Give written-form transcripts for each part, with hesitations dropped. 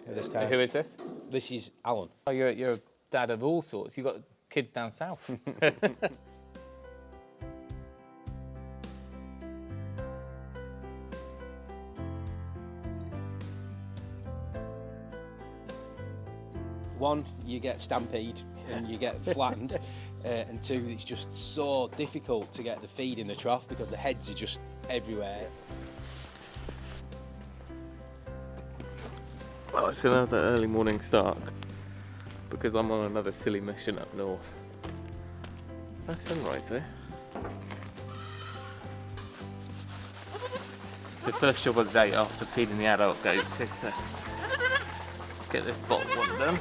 at this time. Who is this? This is Alan. Oh, you're a dad of all sorts. You've got kids down south. One, you get stampede and you get flattened, and two, it's just so difficult to get the feed in the trough because the heads are just everywhere. Well, it's another early morning start because I'm on another silly mission up north. That's sunrise there. So first job of the day after feeding the adult goats is to get this bottom one done.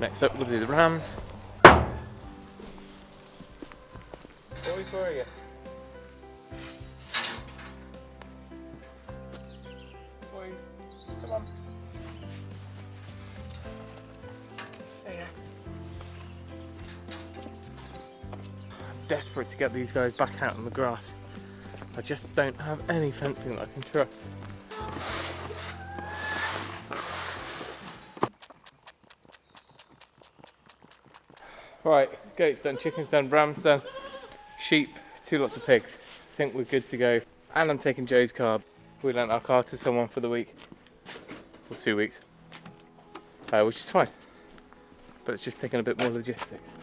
Next up we'll do the rams. Boys, where are you? Boys, come on. There you go. I'm desperate to get these guys back out in the grass. I just don't have any fencing that I can trust. Right, goats done, chickens done, rams done, sheep, 2 lots of pigs. I think we're good to go. And I'm taking Joe's car. We lent our car to someone for the week, or 2 weeks, which is fine. But it's just taking a bit more logistics.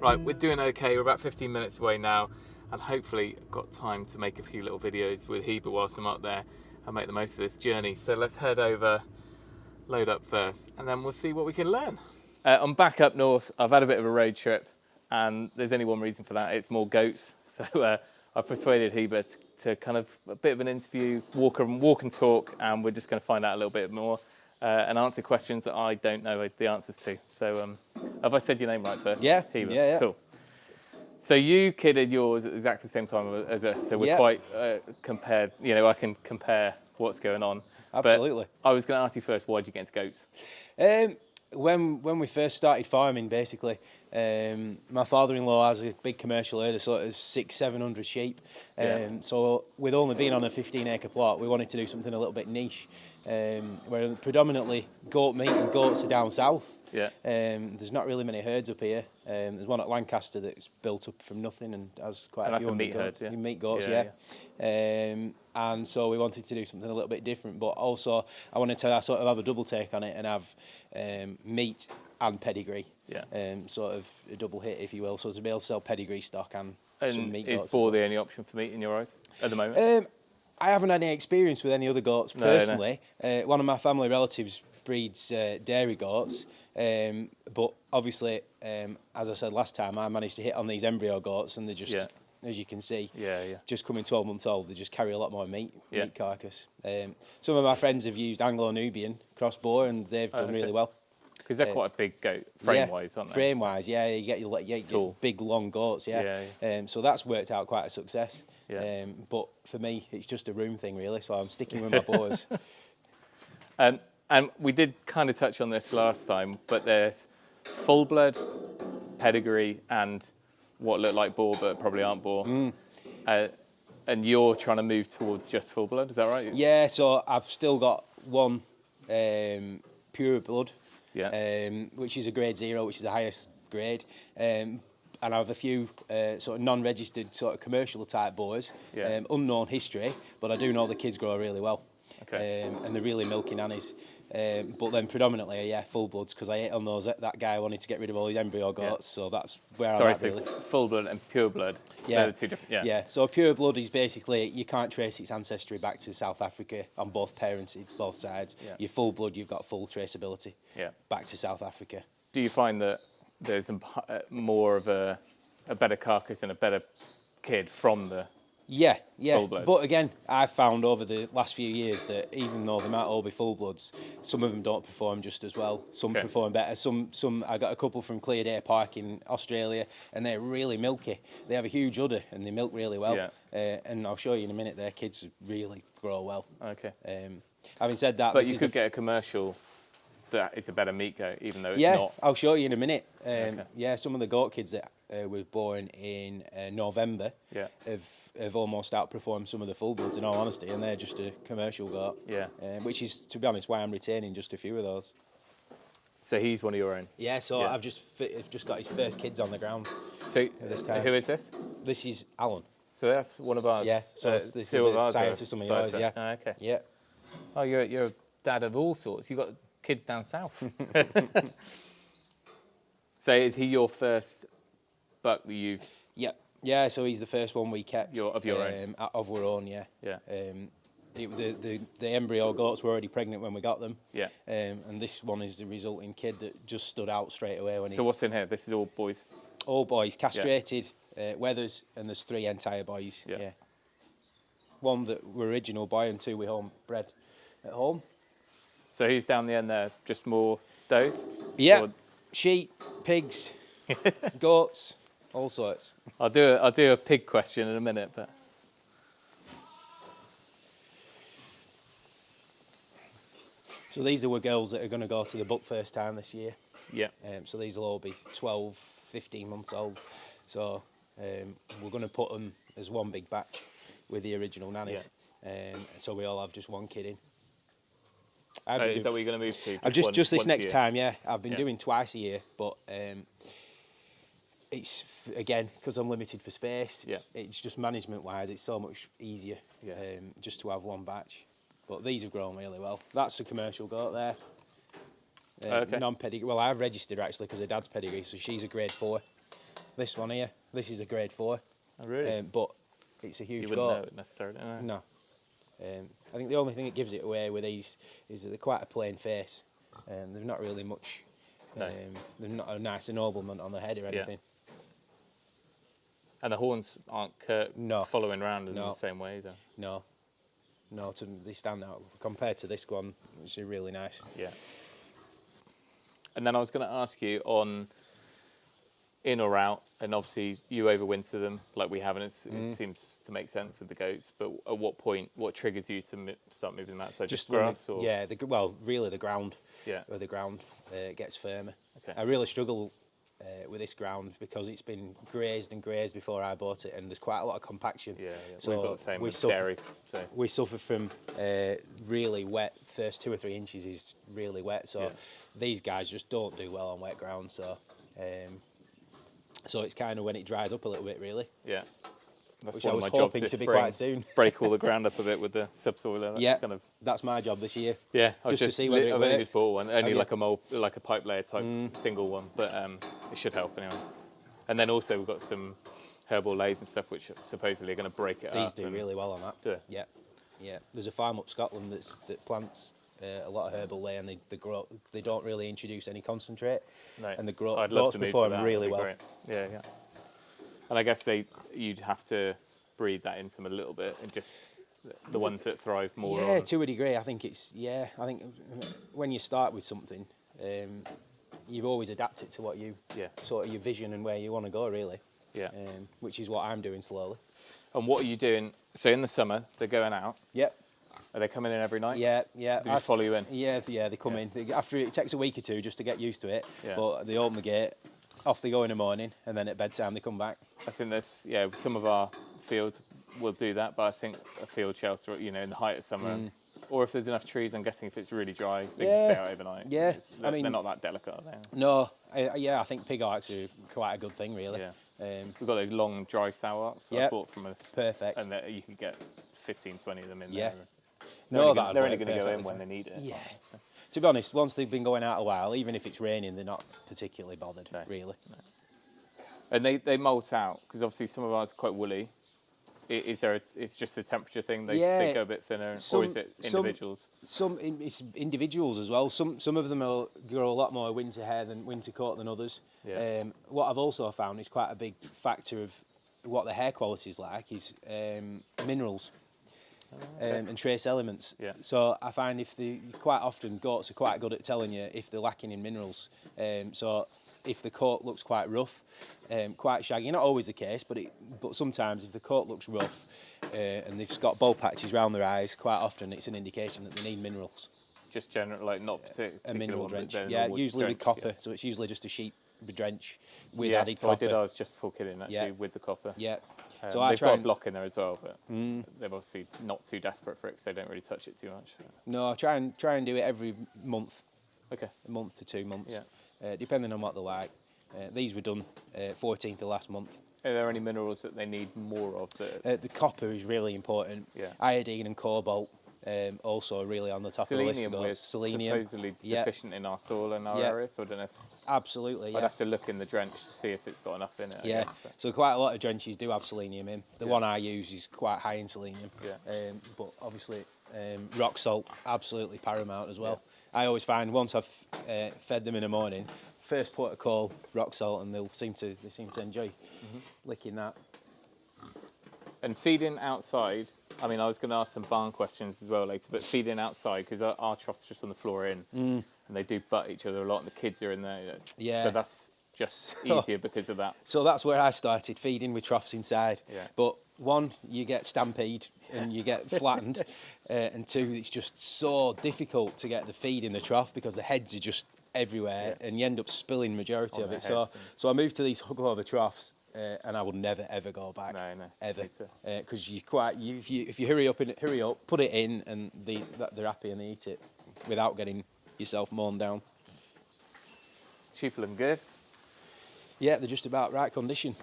Right, we're doing okay. We're about 15 minutes away now, and hopefully I've got time to make a few little videos with Heber whilst I'm up there and make the most of this journey. So let's head over, load up first, and then we'll see what we can learn. I'm back up north. I've had a bit of a road trip, and there's only one reason for that. It's more goats. So I've persuaded Heber to kind of a bit of an interview, walk and talk, and we're just going to find out a little bit more and answer questions that I don't know the answers to. So have I said your name right first? Yeah, Heber. yeah. Cool. So you kidded yours at exactly the same time as us, so we're quite compared. You know, I can compare what's going on. Absolutely. But I was going to ask you first, why did you get into goats? When we first started farming, basically, my father-in-law has a big commercial herd, sort of 600-700 sheep. So with only being on a 15-acre plot, we wanted to do something a little bit niche. Where predominantly goat meat and goats are down south. Yeah. There's not really many herds up here. There's one at Lancaster that's built up from nothing and has quite a few meat goats. herd, yeah. Meat goats, yeah. And so we wanted to do something a little bit different, but also I wanted to sort of have a double take on it and have meat and pedigree. Yeah. Sort of a double hit, if you will. So to be able to sell pedigree stock and some meat goats. Is boar the only option for meat in your eyes at the moment? I haven't had any experience with any other goats personally. No. One of my family relatives breeds dairy goats, but obviously, as I said last time, I managed to hit on these embryo goats, and they're just, as you can see, just coming 12 months old, they just carry a lot more meat carcass. Some of my friends have used Anglo-Nubian cross boar, and they've done really well. Because they're quite a big goat, frame-wise, aren't they? Frame-wise, yeah. You get your big, long goats, so that's worked out quite a success. Yeah. But for me, it's just a room thing, really, so I'm sticking with my boars. And we did kind of touch on this last time, but there's full blood, pedigree, and what look like boar but probably aren't boar. And you're trying to move towards just full blood, is that right? Yeah, so I've still got one pure blood. Which is a grade 0, which is the highest grade. And I have a few sort of non-registered sort of commercial type boars, unknown history, but I do know the kids grow really well. Okay. And they're really milky nannies. But then predominantly, full bloods, because I ate on those. That guy wanted to get rid of all his embryo goats, so that's where I'm at, really. Full blood and pure blood, they're the two different, So pure blood is basically, you can't trace its ancestry back to South Africa on both parents, both sides. Your full blood, you've got full traceability back to South Africa. Do you find that there's more of a better carcass and a better kid from the Yeah, full-bloods. but again, I've found over the last few years that even though they might all be full-bloods, some of them don't perform just as well. Some perform better. Some I got a couple from Clearday Park in Australia, and they're really milky. They have a huge udder, and they milk really well. Yeah. And I'll show you in a minute, their kids really grow well. Okay. Having said that... But you could get a commercial that it's a better meat goat, even though it's not... Yeah, I'll show you in a minute. Yeah, some of the goat kids that were born in November have almost outperformed some of the full-bloods, in all honesty, and they're just a commercial goat. Yeah. Which is, to be honest, why I'm retaining just a few of those. So he's one of your own? Yeah, so I've just got his first kids on the ground. So who is this? This is Alan. So that's one of ours. Yeah, so this is the science of some of yours, yeah. Oh, okay. Yeah. Oh, you're a dad of all sorts. You've got kids down south. So is he your first buck that you've... Yeah, so he's the first one we kept. Of your own? Of our own, yeah. Yeah. The embryo goats were already pregnant when we got them. Yeah. And this one is the resulting kid that just stood out straight away. So what's in here? This is all boys? All boys, castrated, wethers, and there's 3 entire boys. Yeah. One that were original boy and 2 we homebred at home. So who's down the end there? Just more does? Yeah. Or... sheep, pigs, goats, all sorts. I'll do a pig question in a minute, but... So these are girls that are going to go to the buck first time this year. Yeah. So these will all be 12, 15 months old. So we're going to put them as one big batch with the original nannies. Yeah. So we all have just one kid in. Is that what you're going to move to? Just this next time, yeah. I've been doing twice a year, but it's, again, because I'm limited for space, it's just management-wise, it's so much easier just to have one batch. But these have grown really well. That's a commercial goat there. Non-pedigree. Well, I've registered her actually because her dad's pedigree, so she's a grade 4. This one here, this is a grade 4. Oh, really? But it's a huge goat. You wouldn't know it necessarily, no. I think the only thing that gives it away with these is that they're quite a plain face. They've not really much... they've not a nice ennoblement on the head or anything. And the horns aren't following around in the same way, though? No. No, they stand out. Compared to this one, it's really nice. Yeah. And then I was going to ask you on in or out, and obviously you overwinter them like we have, and it seems to make sense with the goats, but at what point, what triggers you to start moving them outside? Just grass? Or? Yeah, really the ground. Yeah. Where the ground gets firmer. Okay. I really struggle with this ground because it's been grazed and grazed before I bought it, and there's quite a lot of compaction. Yeah. So we've got the same with dairy. So. We suffer from really wet. First 2 or 3 inches is really wet. So these guys just don't do well on wet ground. So so it's kind of when it dries up a little bit, really. Yeah. That's which one I was of my hoping jobs to be spring, quite soon. Break all the ground up a bit with the subsoiler. That's my job this year. Yeah, just to see whether it works. I've only just bought one, only like a pipe layer type single one, but it should help anyway. And then also we've got some herbal lays and stuff which supposedly are going to break it up. These do really well on that. Do they? Yeah. There's a farm up Scotland that plants a lot of herbal lay, and they grow. They don't really introduce any concentrate, and the growth perform really well. Great. Yeah. And I guess you'd have to breed that into them a little bit, and just the ones that thrive more. Yeah, to a degree. I think I think when you start with something, you've always adapt it to what you sort of your vision and where you want to go, really. Yeah. Which is what I'm doing slowly. And what are you doing? So in the summer, they're going out. Yep. Are they coming in every night? Yeah. Do they follow you in? Yeah, they come in. After it takes a week or 2 just to get used to it, but they open the gate, off they go in the morning, and then at bedtime they come back. I think there's some of our fields will do that, but I think a field shelter, in the height of summer, or if there's enough trees, I'm guessing if it's really dry, they can stay out overnight. Yeah, they're not that delicate, are they? No, I think pig arcs are quite a good thing, really. Yeah. We've got those long dry sow arcs that I bought from us. Perfect. And you can get 15, 20 of them in there. Yeah. They're only going to go in when they need it. Yeah. So. To be honest, once they've been going out a while, even if it's raining, they're not particularly bothered, really. No. And they molt out, because obviously some of ours are quite woolly. It's just a temperature thing, they go a bit thinner, or is it individuals? It's individuals as well. Some of them will grow a lot more winter hair than winter coat than others. Yeah. What I've also found is quite a big factor of what the hair quality is like is minerals. And trace elements. Yeah. So I find quite often goats are quite good at telling you if they're lacking in minerals. So if the coat looks quite rough, quite shaggy, not always the case, but sometimes if the coat looks rough and they've got bald patches around their eyes, quite often it's an indication that they need minerals. Just general, like not particular a mineral one, drench. Yeah, usually drench, with copper. Yeah. So it's usually just a sheep drench with Yeah, added so copper. I did ours just before kidding, actually, with the copper. Yeah. So they've got a block in there as well, but they're obviously not too desperate for it because they don't really touch it too much. No, I try and do it every month. Okay. A month to 2 months. Yeah. Depending on what they're like. These were done 14th of last month. Are there any minerals that they need more of? The copper is really important. Yeah. Iodine and cobalt also really on the top of the list. Selenium, supposedly deficient in our soil and our area, so I don't know if... Absolutely, yeah. I'd have to look in the drench to see if it's got enough in it. Yeah, so quite a lot of drenches do have selenium in. The one I use is quite high in selenium. Yeah. But obviously, rock salt, absolutely paramount as well. Yeah. I always find once I've fed them in the morning, first port of call, rock salt, and they seem to enjoy licking that. And feeding outside, I mean, I was going to ask some barn questions as well later, but feeding outside, because our trough's just on the floor and they do butt each other a lot, and the kids are in there. So that's just easier because of that. So that's where I started, feeding with troughs inside. Yeah. But one, you get stampede and you get flattened, and two, it's just so difficult to get the feed in the trough because the heads are just everywhere and you end up spilling majority of it. So I moved to these hook over troughs. And I will never ever go back. No, ever, because if you hurry up, put it in, and they're happy and they eat it without getting yourself mown down. Sheep looking good. Yeah, they're just about right condition.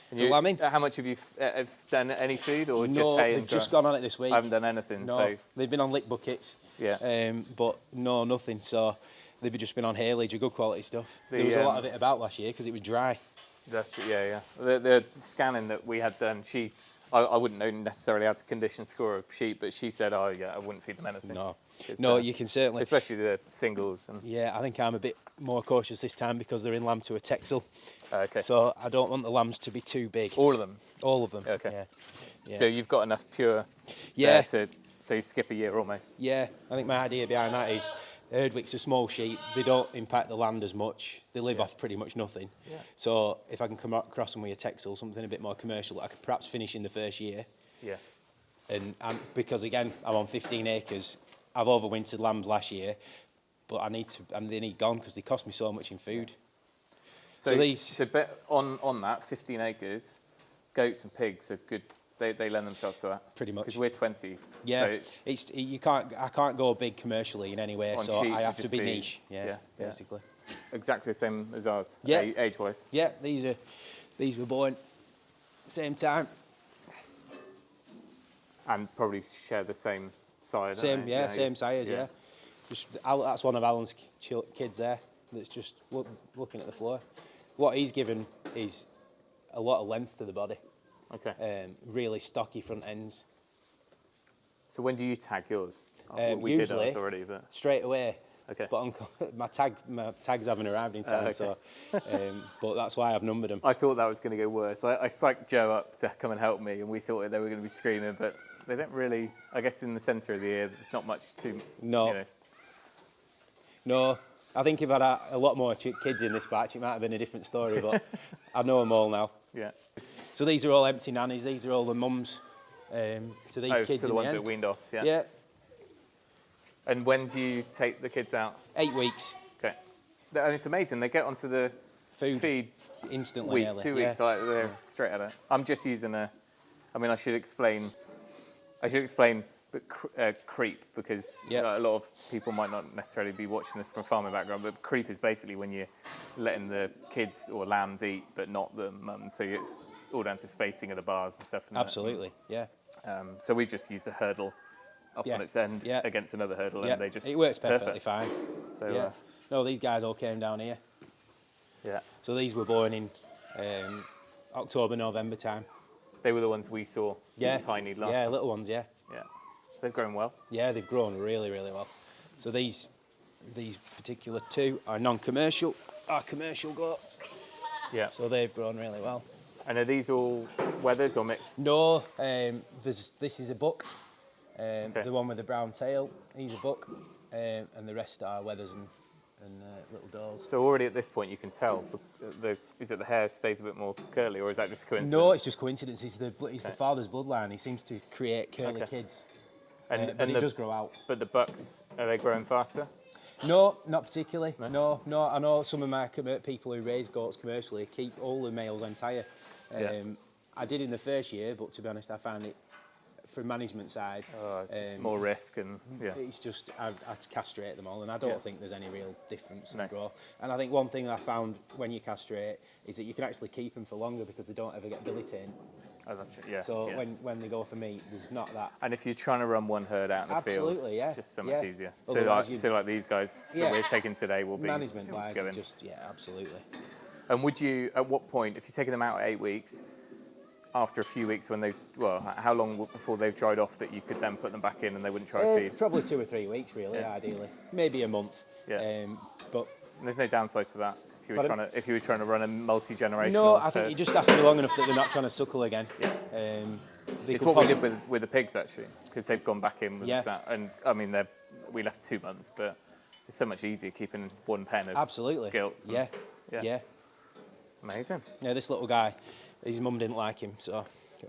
For lambing. How much have you have done any food or no, just hay? They've just gone on it this week. I haven't done anything. No, so they've been on lick buckets. Yeah. But no, nothing. So they've just been on haylage, good quality stuff. There was a lot of it about last year because it was dry. That's true, yeah. The scanning that we had done, I wouldn't know necessarily how to condition score of sheep, but she said, I wouldn't feed them anything. No, you can certainly. Especially the singles. Yeah, I think I'm a bit more cautious this time because they're in lamb to a texel. Okay. So I don't want the lambs to be too big. All of them? All of them, okay. Yeah. So you've got enough pure so you skip a year almost? Yeah, I think my idea behind that is Herdwicks are small sheep, they don't impact the land as much, they live off pretty much nothing. Yeah. So if I can come across them with a texel, something a bit more commercial, I could perhaps finish in the first year. Yeah. And because again, I'm on 15 acres, I've overwintered lambs last year, but they need gone because they cost me so much in food. So on that, 15 acres, goats and pigs are good. They lend themselves to that. Pretty much. Because we're 20. Yeah. So I can't go big commercially in any way, so I have to be niche. Yeah, basically. Exactly the same as ours. Yeah. Age-wise. Yeah, these were born same time. And probably share the same side. Same size. Yeah. That's one of Alan's kids there. That's just looking at the floor. What he's given is a lot of length to the body. Okay. Really stocky front ends. So when do you tag yours? We did ours already, but straight away. Okay. But my tags haven't arrived in time, so. But that's why I've numbered them. I thought that was going to go worse. I psyched Joe up to come and help me, and we thought they were going to be screaming, but they don't really. I guess in the centre of the ear, there's not much to. No. You know. No. I think if I had a lot more kids in this batch, it might have been a different story, but I know them all now. Yeah. So these are all empty nannies. These are all the mums to these kids to the ones that weaned off. Yeah. Yeah. And when do you take the kids out? 8 weeks. Okay. And it's amazing. They get onto the feed instantly. Week, 2 weeks, like they're straight at it. I'm just using I should explain creep because a lot of people might not necessarily be watching this from a farming background, but creep is basically when you're letting the kids or lambs eat, but not the mums. So it's all down to spacing of the bars and stuff. Absolutely, yeah. So we just use a hurdle up on its end against another hurdle, and they just it works perfectly fine. So no, these guys all came down here. Yeah. So these were born in October, November time. They were the ones we saw. Yeah. Tiny last. Yeah, little ones. Yeah. Yeah. They've grown well. Yeah, they've grown really, really well. So these particular two are non-commercial, are commercial goats. Yeah. So they've grown really well. And are these all wethers or mixed? No, this is a buck. The one with the brown tail, he's a buck, and the rest are wethers and little does. So already at this point you can tell, is it the hair stays a bit more curly, or is that just coincidence? No, it's just coincidence. It's the father's bloodline. He seems to create curly kids, but it does grow out. But the bucks, are they growing faster? No, not particularly. No. I know some of my people who raise goats commercially keep all the males entire. I did in the first year, but to be honest, I found it, from management side, it's more risk, and it's just I had to castrate them all, and I don't think there's any real difference in growth. And I think one thing I found when you castrate is that you can actually keep them for longer because they don't ever get billy taint. Oh, that's true. Yeah. So when they go for meat, there's not that. And if you're trying to run one herd out in the field, it's just so much easier. So like these guys that we're taking today will be management-wise, absolutely. And would you, at what point, if you're taking them out at 8 weeks, after a few weeks how long before they've dried off that you could then put them back in and they wouldn't try to feed? Probably 2 or 3 weeks, really, ideally. Maybe a month. Yeah. But and there's no downside to that if you were trying to run a multi-generational. No, I think you just has to be long enough that they're not trying to suckle again. Yeah. It's what we did with the pigs, actually, because they've gone back in with the and I mean we left 2 months, but it's so much easier keeping one pen of gilts. Yeah. Amazing. Yeah, this little guy, his mum didn't like him, so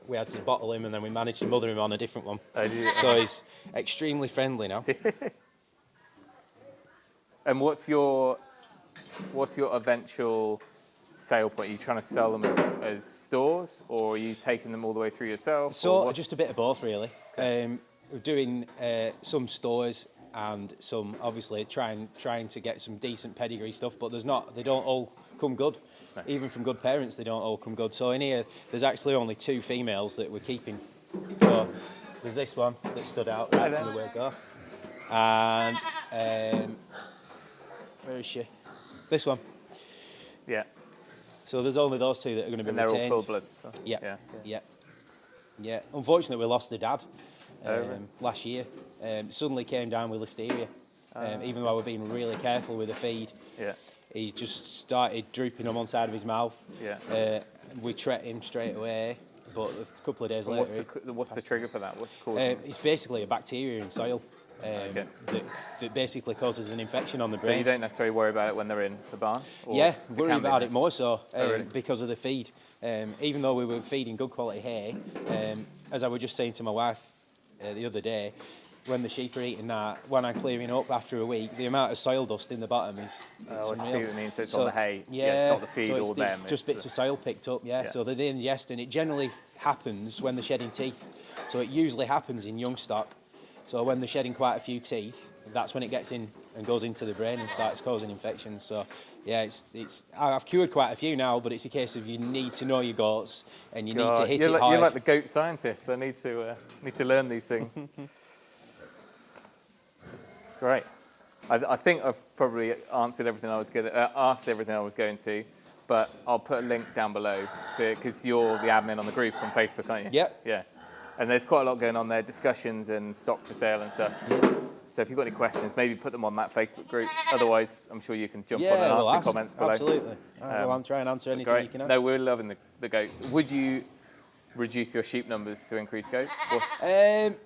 we had to bottle him, and then we managed to mother him on a different one. So he's extremely friendly now. And what's your eventual sale point? Are you trying to sell them as stores, or are you taking them all the way through yourself? So just a bit of both, really. We're doing some stores and some, obviously, trying to get some decent pedigree stuff, but they don't all come good. No. Even from good parents, they don't all come good. So in here, there's actually only 2 females that we're keeping. So there's this one that stood out right from the word go. And where is she? This one. Yeah. So there's only those 2 that are going to be retained. And they're all full bloods. So. Yeah. Unfortunately, we lost the dad last year. Suddenly came down with listeria. Even though we're being really careful with the feed. Yeah. He just started drooping on one side of his mouth. Yeah. We treated him straight away, but a couple of days later... What's the trigger for that? What's the cause? It's basically a bacteria in soil that basically causes an infection on the brain. So you don't necessarily worry about it when they're in the barn? Yeah, worry about it more so because of the feed. Even though we were feeding good quality hay, as I was just saying to my wife the other day, when the sheep are eating that, when I'm clearing up after a week, the amount of soil dust in the bottom is I see what you mean. So it's on the hay. It's not the feed or them. It's just bits of soil picked up, So they're ingesting. It generally happens when they're shedding teeth. So it usually happens in young stock. So when they're shedding quite a few teeth, that's when it gets in and goes into the brain and starts causing infections. So I've cured quite a few now, but it's a case of you need to know your goats and you need to hit it hard. You're like the goat scientist. I need to learn these things. Great. I think I've probably answered everything I was asked everything I was going to, but I'll put a link down below because you're the admin on the group on Facebook, aren't you? Yep. Yeah. And there's quite a lot going on there, discussions and stock for sale and stuff. So if you've got any questions, maybe put them on that Facebook group. Otherwise, I'm sure you can jump on and answer comments below. Absolutely. I'll try and answer anything you can ask. No, we're loving the goats. Would you reduce your sheep numbers to increase goats?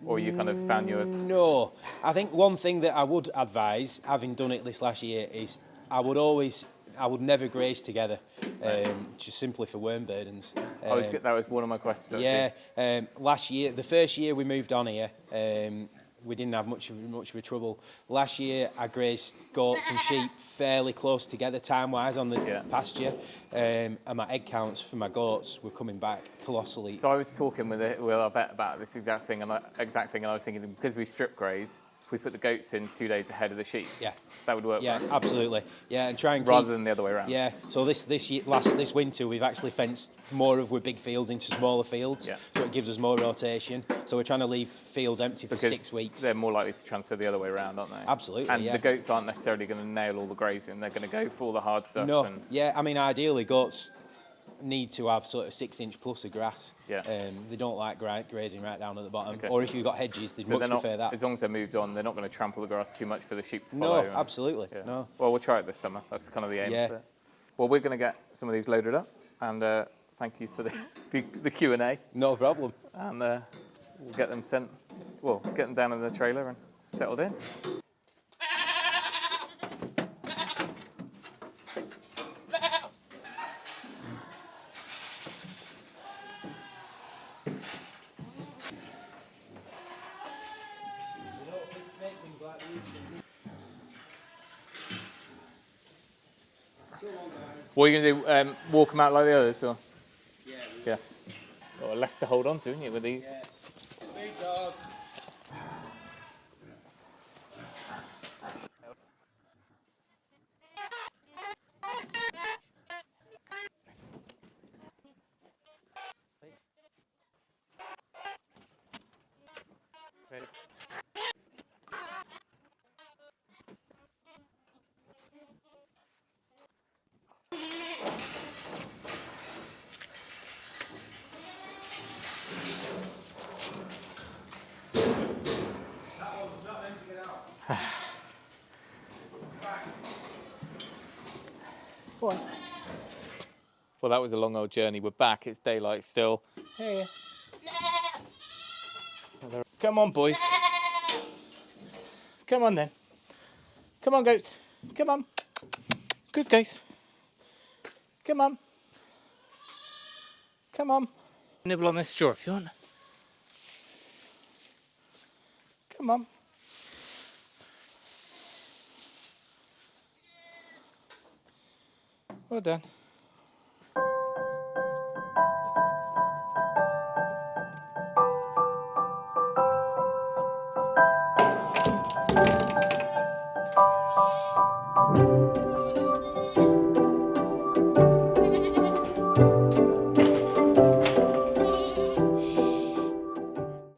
Or you kind of found your... No. I think one thing that I would advise, having done it this last year, is I would never graze together, just simply for worm burdens. That was one of my questions. Yeah, last year, the first year we moved on here, we didn't have much of a trouble. Last year, I grazed goats and sheep fairly close together time-wise on the pasture, and my egg counts for my goats were coming back colossally. So I was talking with our vet about this exact thing, and I was thinking, because we strip graze, if we put the goats in 2 days ahead of the sheep, that would work. Yeah, absolutely. Yeah, and try and rather than the other way around. Yeah. So this winter we've actually fenced more of our big fields into smaller fields, so it gives us more rotation. So we're trying to leave fields empty for 6 weeks. They're more likely to transfer the other way around, aren't they? Absolutely. And the goats aren't necessarily going to nail all the grazing. They're going to go for all the hard stuff. No. I mean, ideally, goats need to have sort of 6 inch plus of grass. Yeah. They don't like grazing right down at the bottom. Okay. Or if you've got hedges, they'd much prefer that. As long as they're moved on, they're not going to trample the grass too much for the sheep to follow. No, absolutely. Yeah. No. Well, we'll try it this summer. That's kind of the aim. Yeah. Well, we're going to get some of these loaded up and thank you for the Q&A. No problem. And we'll get them get them down in the trailer and settled in. What are you going to do? Walk them out like the others, or? Yeah. Got less to hold on to, haven't you, with these? Yeah. Big dog. Well, that was a long old journey. We're back. It's daylight still. Hey. Come on, boys. Come on, then. Come on, goats. Come on. Good goats. Come on. Come on. Nibble on this straw if you want. Come on. Well done.